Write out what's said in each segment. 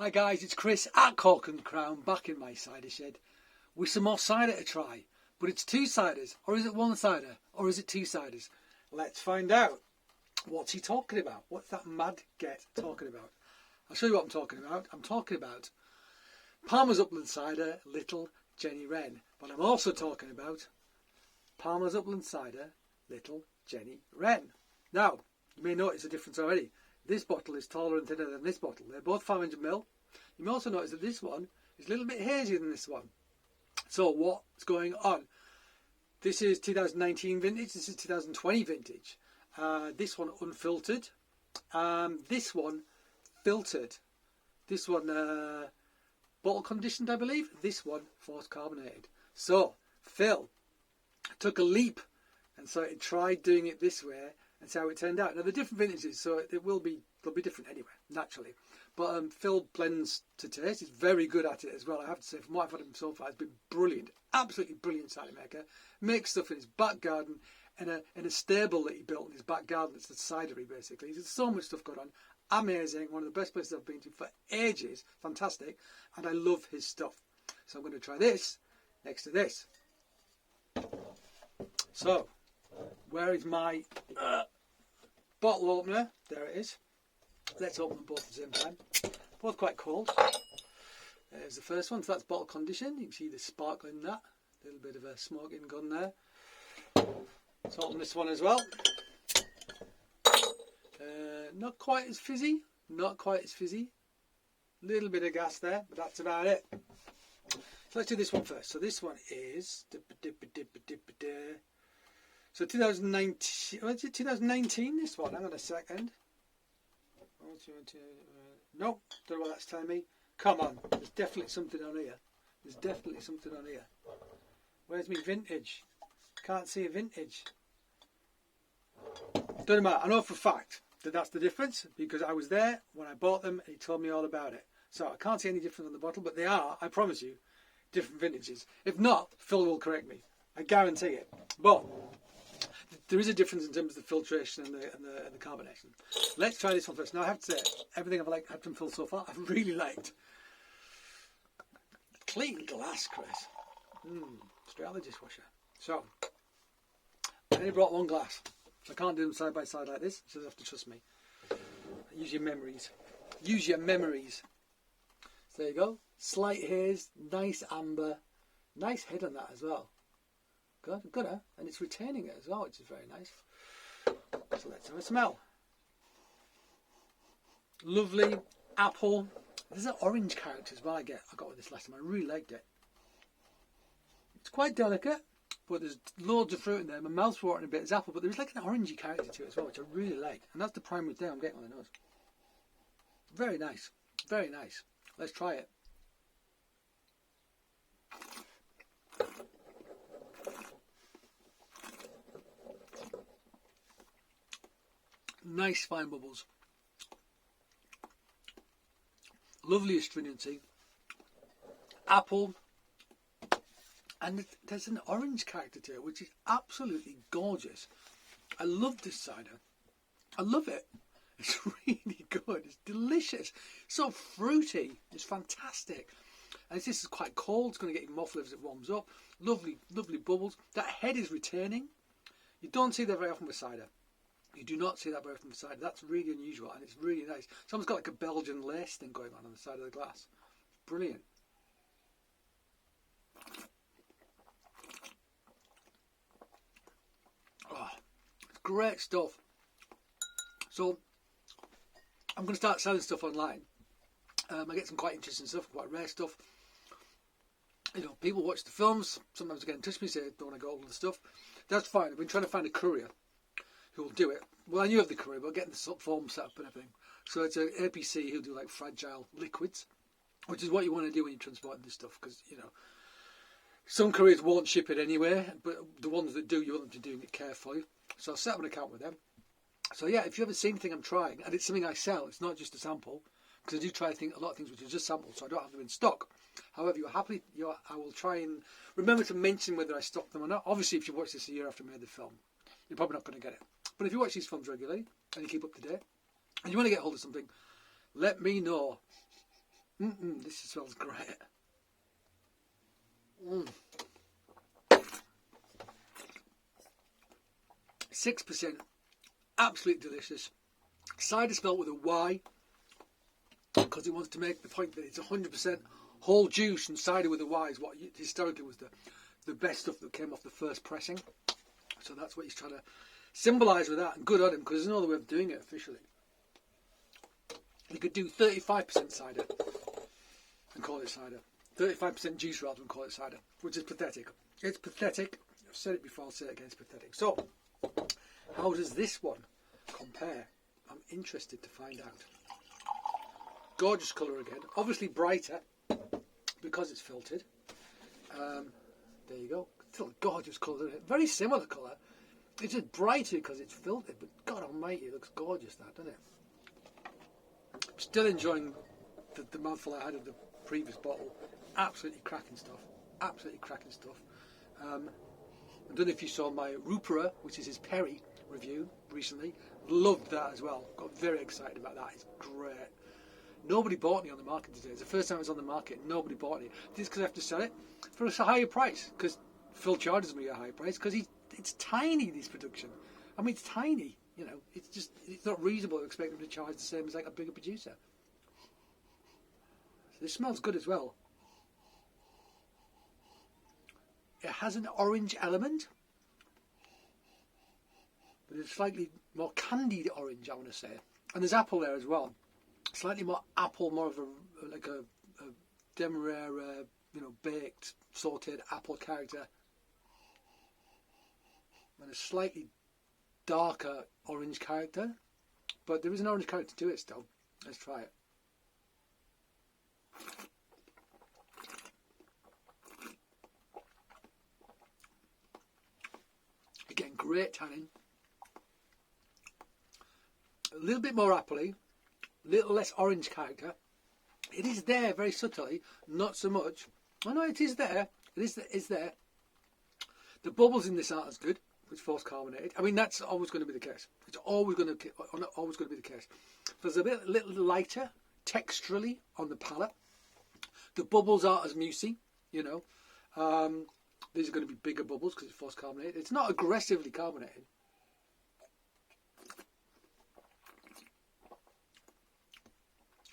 Hi guys, it's Chris at Cork and Crown back in my cider shed with some more cider to try. But it's two ciders, or is it one cider, or is it two ciders? Let's find out. What's he talking about? What's that mad get talking about? I'll show you what I'm talking about. I'm talking about Palmer's Upland Cyder, Little Jenny Wren. But I'm also talking about Palmer's Upland Cyder, Little Jenny Wren. Now, you may notice a difference already. This bottle is taller and thinner than this bottle. They're both 500ml. You may also notice that this one is a little bit hazier than this one. So what's going on? This is 2019 vintage. This is 2020 vintage. This one unfiltered. This one filtered. This one bottle conditioned, I believe. This one forced carbonated. So Phil took a leap and so he tried doing it this way. That's how it turned out. Now they're different vintages, so they'll be different anyway, naturally. But Phil blends to taste. He's very good at it as well. I have to say, from what I've had him so far, it's been brilliant, absolutely brilliant cider maker. Makes stuff in his back garden, in a stable that he built in his back garden. It's the cidery basically. There's so much stuff going on. Amazing. One of the best places I've been to for ages. Fantastic, and I love his stuff. So I'm going to try this next to this. So, where is my bottle opener? There it is. Let's open them both at the same time. Both quite cold. There's the first one. So that's bottle condition. You can see the sparkle in that. A little bit of a smoking gun there. Let's open this one as well. Not quite as fizzy. Not quite as fizzy. Little bit of gas there, but that's about it. So let's do this one first. So this one is so 2019. Was it 2019? This one. Hang on a second. Nope. Don't know what that's telling me. Come on. There's definitely something on here. There's definitely something on here. Where's my vintage? Can't see a vintage. Doesn't matter. I know for a fact that that's the difference because I was there when I bought them and he told me all about it. So I can't see any difference on the bottle, but they are, I promise you, different vintages. If not, Phil will correct me. I guarantee it. But there is a difference in terms of the filtration and the carbonation. Let's try this one first. Now I have to say, everything I've had from Phil so far, I've really liked. Clean glass, Chris. Straight out of the dishwasher. So, I only brought one glass. I can't do them side by side like this, so you have to trust me. Use your memories. Use your memories. So there you go. Slight haze, nice amber, nice head on that as well. Good, good, huh? And it's retaining it as well, which is very nice. So let's have a smell. Lovely apple. There's an orange character as well I got with this last time. I really liked it. It's quite delicate, but there's loads of fruit in there. My mouth's watering a bit. There's apple, but there's like an orangey character to it as well, which I really like. And that's the primary thing I'm getting on the nose. Very nice. Very nice. Let's try it. Nice fine bubbles. Lovely astringency. Apple. And there's an orange character to it, which is absolutely gorgeous. I love this cider. I love it. It's really good. It's delicious. So fruity. It's fantastic. And this is quite cold. It's going to get even more flavour as it warms up. Lovely, lovely bubbles. That head is retaining. You don't see that very often with cider. You do not see that very often with cider. That's really unusual and it's really nice. It's almost got like a Belgian lace thing going on the side of the glass. Brilliant. Oh, it's great stuff. So, I'm going to start selling stuff online. I get some quite interesting stuff, quite rare stuff. You know, people watch the films. Sometimes they get in touch with me, say, don't want to go all the stuff. That's fine. I've been trying to find a courier who will do it. Well, I knew of the courier, but getting the form set up and everything. So it's an APC who'll do like fragile liquids, which is what you want to do when you're transporting this stuff, because, you know, some couriers won't ship it anyway, but the ones that do, you want them to do it carefully. So I'll set up an account with them. So yeah, if you ever see anything I'm trying, and it's something I sell, it's not just a sample, because I do try a lot of things which are just samples, so I don't have them in stock. However, I will try and remember to mention whether I stock them or not. Obviously, if you watch this a year after I made the film, you're probably not going to get it. But if you watch these films regularly, and you keep up to date, and you want to get hold of something, let me know. This smells great. 6%, absolutely delicious. Cider spelled with a Y, because he wants to make the point that it's 100% whole juice, and cider with a Y is what historically was the best stuff that came off the first pressing. So that's what he's trying to symbolise with that, and good on him, because there's no other way of doing it officially. You could do 35% cider and call it cider. 35% juice rather than call it cider, which is pathetic. It's pathetic. I've said it before, I'll say it again, it's pathetic. So, how does this one compare? I'm interested to find out. Gorgeous colour again. Obviously brighter because it's filtered. There you go. Still a gorgeous colour. Very similar colour. It's just brighter because it's filtered, but God almighty, it looks gorgeous, that, doesn't it? I'm still enjoying the mouthful I had of the previous bottle. Absolutely cracking stuff. Absolutely cracking stuff. I don't know if you saw my Rupera, which is his Perry review recently. Loved that as well. Got very excited about that. It's great. Nobody bought any on the market today. It's the first time it was on the market. Nobody bought any. This is because I have to sell it for a higher price. Because Phil charges me a higher price. Because it's tiny, this production. I mean, it's tiny. You know, it's not reasonable to expect them to charge the same as like a bigger producer. So this smells good as well. It has an orange element, but it's slightly more candied orange, I want to say. And there's apple there as well. Slightly more apple, more of a demerara, baked, sautéed apple character. And a slightly darker orange character. But there is an orange character to it still. Let's try it. Again, great tannin. A little bit more appley. A little less orange character. It is there very subtly, not so much. Oh no, it is there. It's there. The bubbles in this aren't as good. It's force carbonated. I mean, that's always going to be the case. It's always going to be the case. There's a little lighter texturally on the palate. The bubbles aren't as mucy, These are going to be bigger bubbles because it's force carbonated. It's not aggressively carbonated.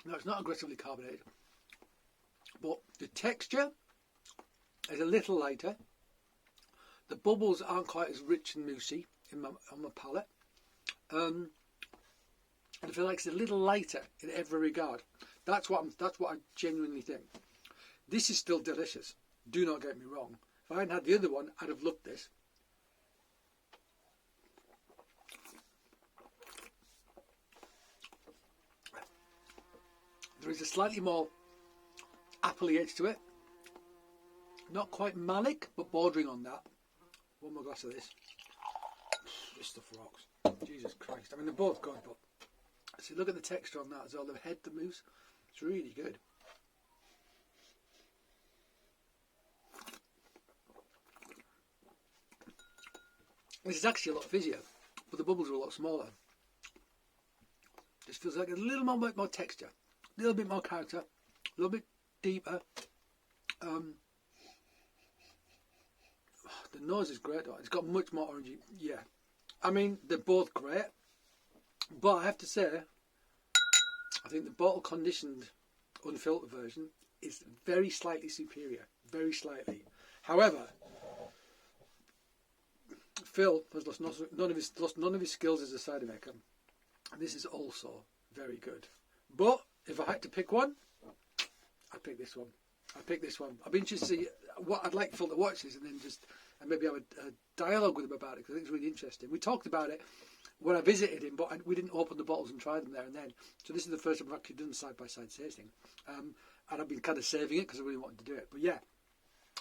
No, it's not aggressively carbonated. But the texture is a little lighter. The bubbles aren't quite as rich and moussey on my palate. And I feel like it's a little lighter in every regard. That's what I genuinely think. This is still delicious. Do not get me wrong. If I hadn't had the other one, I'd have loved this. There is a slightly more appley edge to it. Not quite malic, but bordering on that. One more glass of this. This stuff rocks. Jesus Christ. I mean, they're both good, but see, look at the texture on that as well. The head, the mousse. It's really good. This is actually a lot fizzier, but the bubbles are a lot smaller. This feels like a little more texture, a little bit more character, a little bit deeper. The nose is great though. It's got much more orangey. Yeah, I mean, they're both great, but I have to say, I think the bottle conditioned unfiltered version is very slightly superior. Very slightly. However, Phil has lost none of his skills as a cider maker. This is also very good. But if I had to pick one, I'd pick this one. I'd be interested to see what I'd like Phil to watch this and maybe have a dialogue with him about it, because I think it's really interesting. We talked about it when I visited him, but we didn't open the bottles and try them there and then. So this is the first time I've actually done side-by-side tasting. And I've been kind of saving it because I really wanted to do it. But yeah,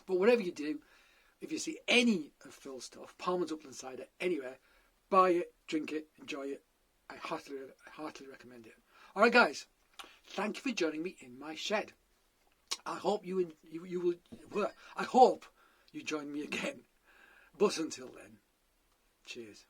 but whatever you do, if you see any of Phil's stuff, Palmer's Upland Cyder, anywhere, buy it, drink it, enjoy it. I heartily recommend it. All right, guys, thank you for joining me in my shed. I hope you will. I hope you join me again. But until then, cheers.